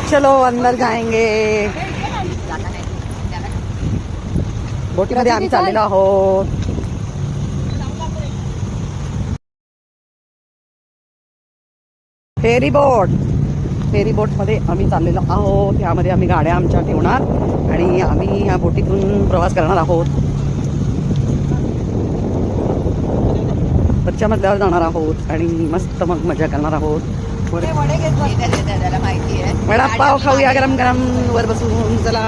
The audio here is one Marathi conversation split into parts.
चलो अंदर जाएंगे. बोटीमध्ये आम्ही चाललेलो आहोत. फेरी बोट मध्ये आम्ही चाललेलो आहोत. यामध्ये आम्ही गाड्या आमच्या ठेवणार आणि आम्ही या बोटीतून प्रवास करणार आहोत. बच्चा मधल्यावर जाणार आहोत आणि मस्त मग मजा करणार आहोत. वडापाव खाऊया गरम गरम वर बसून. चला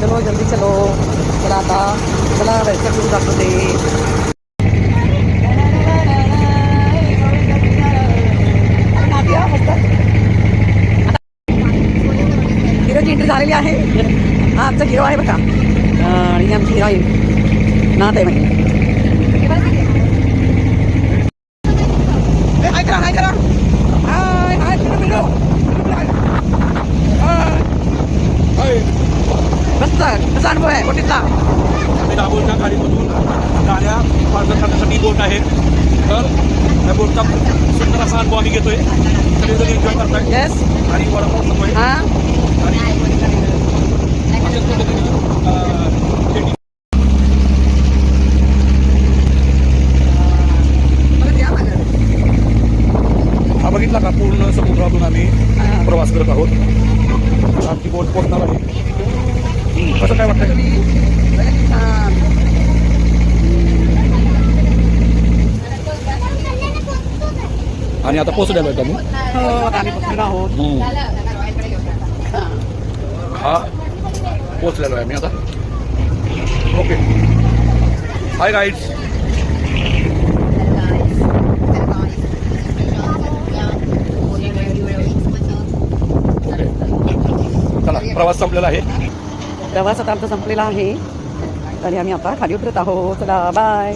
चलो जल्दी चलो. चला आता चला वैसे सुरू जातो ते. हिरोची एंट्री झालेली आहे. हा आमचा हिरो आहे बघा आणि आमची हिरोईन नात आहे म्हणजे. हाय करा मस्त कसा अनुभव आहे बोटीतला. दाभोळच्या खाडीमधून गाड्या पार्सल करण्यासाठी बोट आहे. तर त्या बोटचा सुंदर असा अनुभव आम्ही घेतोय. सगळेजण एन्जॉय करताय. येस आणि वडापाव खातोय. हा बघितला का पूर्ण समुद्रातून आम्ही प्रवास करत आहोत. आमची बोट पोहोचणार आहे. कसं काय वाटतं? आणि आता पोहोचलेलो आहे आम्ही. आम्ही पोहोचलेलो आहोत. हा पोहोचलेलो आहे मी आता. Okay hi guides. चला प्रवास संपलेला आहे. प्रवास आता आमचा संपलेला आहे आणि आम्ही आता खाली उतरत आहोत. चला बाय.